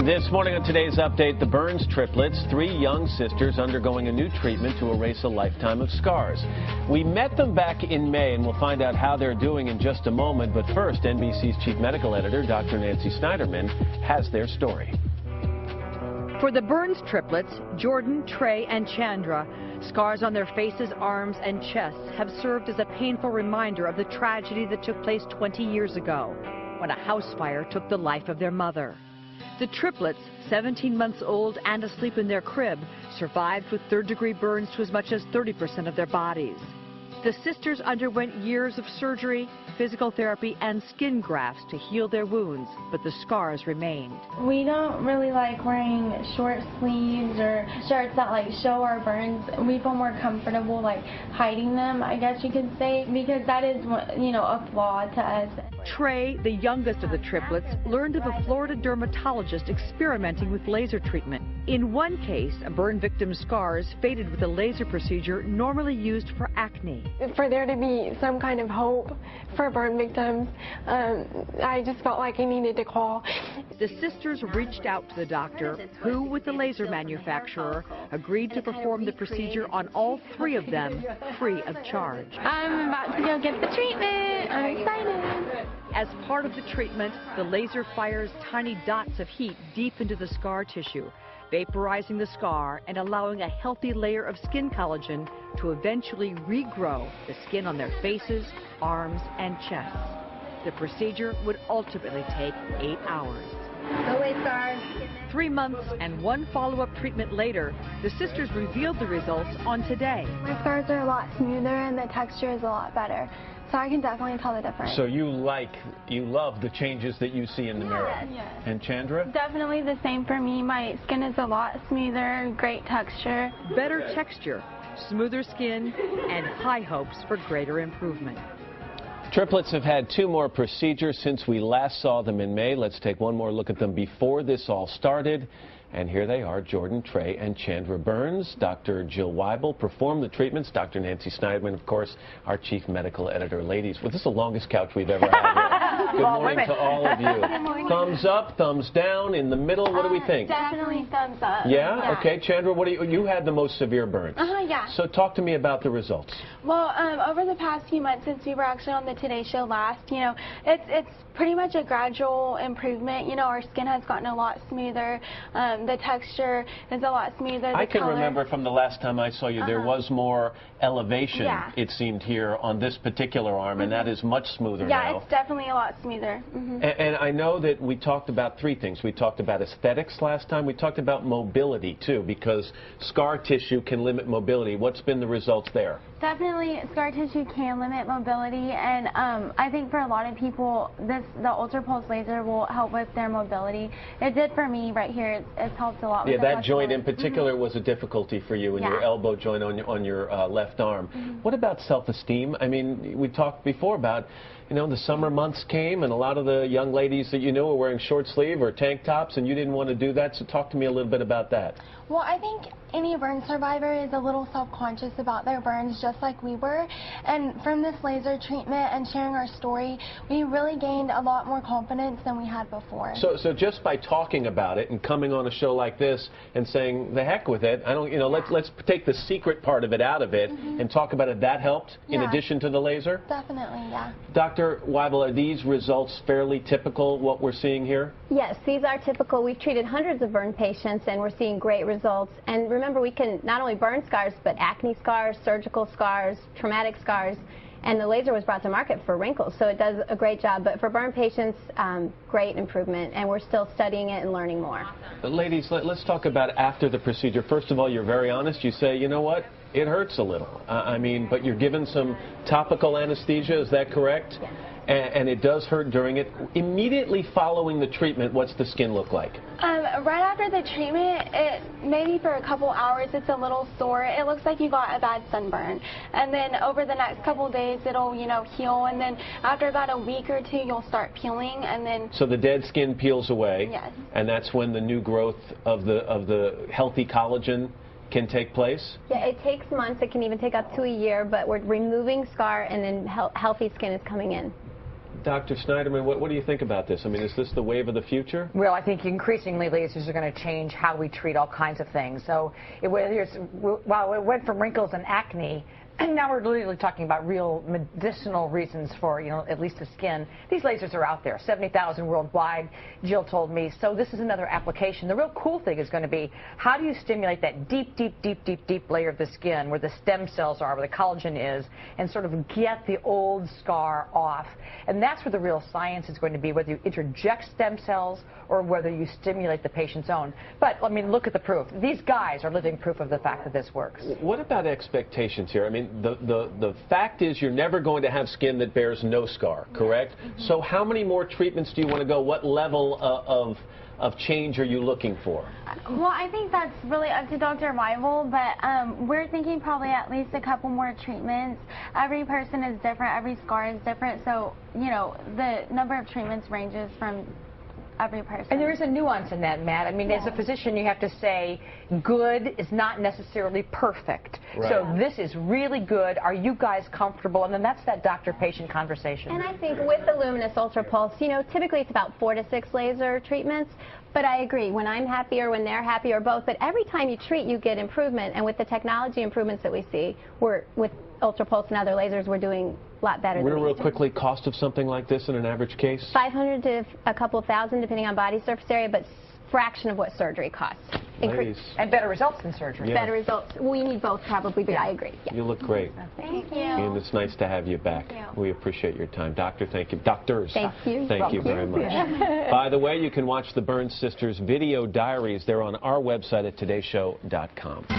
This morning on today's update, the Berns triplets, 3 young sisters undergoing a new treatment to erase a lifetime of scars. We met them back in May, and we'll find out how they're doing in just a moment. But first, NBC's chief medical editor, Dr. Nancy Snyderman, has their story. For the Berns triplets, Jordan, Trey, and Chandra, scars on their faces, arms, and chests have served as a painful reminder of the tragedy that took place 20 years ago, when a house fire took the life of their mother. The triplets, 17 months old and asleep in their crib, survived with third-degree burns to as much as 30% of their bodies. The sisters underwent years of surgery, physical therapy, and skin grafts to heal their wounds, but the scars remained. We don't really like wearing short sleeves or shirts that show our burns. We feel more comfortable hiding them, I guess you could say, because that is, a flaw to us. Trey, the youngest of the triplets, learned of a Florida dermatologist experimenting with laser treatment. In one case, a burn victim's scars faded with a laser procedure normally used for acne. For there to be some kind of hope for burn victims, I just felt like I needed to call. The sisters reached out to the doctor, who, with the laser manufacturer, agreed to perform the procedure on all 3 of them, free of charge. I'm about to go get the treatment. I'm excited. As part of the treatment, the laser fires tiny dots of heat deep into the scar tissue, vaporizing the scar and allowing a healthy layer of skin collagen to eventually regrow the skin on their faces, arms, and chests. The procedure would ultimately take 8 hours. 3 months and 1 follow-up treatment later, the sisters revealed the results on Today. My scars are a lot smoother and the texture is a lot better. So I can definitely tell the difference. So you love the changes that you see in the mirror. Yes. And Chandra? Definitely the same for me. My skin is a lot smoother, great texture. Better texture, smoother skin, and high hopes for greater improvement. Triplets have had 2 more procedures since we last saw them in May. Let's take one more look at them before this all started. And here they are, Jordan, Trey, and Chandra Berns. Dr. Jill Weibel performed the treatments. Dr. Nancy Snyderman, of course, our chief medical editor. Ladies, well, this is the longest couch we've ever had here. Good morning to all of you. Thumbs up, thumbs down, in the middle, what do we think? Definitely thumbs up. Yeah? Okay, Chandra, what do you had the most severe burns. Yeah. So talk to me about the results. Well, over the past few months since we were actually on the Today Show last, it's pretty much a gradual improvement. Our skin has gotten a lot smoother. The texture is a lot smoother. I can remember from the last time I saw you, there was more elevation, it seemed, here on this particular arm, and that is much smoother now. Yeah, it's definitely a lot smoother. And I know that we talked about 3 things. We talked about aesthetics last time. We talked about mobility, too, because scar tissue can limit mobility. What's been the results there? Definitely, scar tissue can limit mobility, and I think for a lot of people, the ultra pulse laser will help with their mobility. It did for me right here. It's helped a lot. Yeah, that joint in particular was a difficulty for you, in your elbow joint on your left arm. What about self-esteem? I mean, we talked before about, the summer months came, and a lot of the young ladies that you knew were wearing short sleeve or tank tops, and you didn't want to do that. So talk to me a little bit about that. Well, I think any burn survivor is a little self-conscious about their burns, just like we were. And from this laser treatment and sharing our story, we really gained a lot more confidence than we had before. So just by talking about it and coming on a show like this and saying, the heck with it, let's take the secret part of it out of it and talk about it, that helped in addition to the laser? Definitely, yeah. Dr. Weibel, are these results fairly typical, what we're seeing here? Yes, these are typical. We've treated hundreds of burn patients, and we're seeing great results. And remember, we can not only burn scars, but acne scars, surgical scars, traumatic scars. And the laser was brought to market for wrinkles, so it does a great job. But for burn patients, great improvement, and we're still studying it and learning more. Ladies, let's talk about after the procedure. First of all, you're very honest. You say, you know what, it hurts a little. But you're given some topical anesthesia, is that correct? Yes. And it does hurt during it. Immediately following the treatment, what's the skin look like? Right after the treatment, maybe for a couple hours, it's a little sore. It looks like you got a bad sunburn. And then over the next couple days, it'll, heal. And then after about a week or 2, you'll start peeling. And then so the dead skin peels away. Yes. And that's when the new growth of the healthy collagen can take place? Yeah, it takes months. It can even take up to a year. But we're removing scar, and then healthy skin is coming in. Dr. Snyderman, what do you think about this? I mean, is this the wave of the future? Well, I think increasingly lasers are going to change how we treat all kinds of things. So while it went from wrinkles and acne, and now we're literally talking about real medicinal reasons for, at least the skin. These lasers are out there, 70,000 worldwide, Jill told me. So this is another application. The real cool thing is going to be, how do you stimulate that deep layer of the skin where the stem cells are, where the collagen is, and sort of get the old scar off. And that's where the real science is going to be, whether you interject stem cells or whether you stimulate the patient's own. But, I mean, look at the proof. These guys are living proof of the fact that this works. What about expectations here? I mean, the fact is you're never going to have skin that bears no scar, correct? So how many more treatments do you want to go? What level of change are you looking for? Well, I think that's really up to Dr. Weibel, but we're thinking probably at least a couple more treatments. Every person is different, every scar is different, so, the number of treatments ranges from every person. And there is a nuance in that, Matt. I mean, as a physician, you have to say good is not necessarily perfect. Right. So this is really good. Are you guys comfortable? And then that's that doctor-patient conversation. And I think with the luminous ultrapulse, typically it's about 4 to 6 laser treatments. But I agree, when I'm happy or when they're happy or both, but every time you treat, you get improvement. And with the technology improvements that we see, with ultrapulse and other lasers, we're doing a lot better. Real quickly, cost of something like this in an average case? $500 to a couple thousand, depending on body surface area, but fraction of what surgery costs. And better results than surgery. Better results. We need both probably, but I agree. Yeah. You look great. Thank you. And it's nice to have you back. We appreciate your time. Doctor, thank you. Doctors. Thank you. Thank you very much. By the way, you can watch the Berns sisters' video diaries. They're on our website at todayshow.com.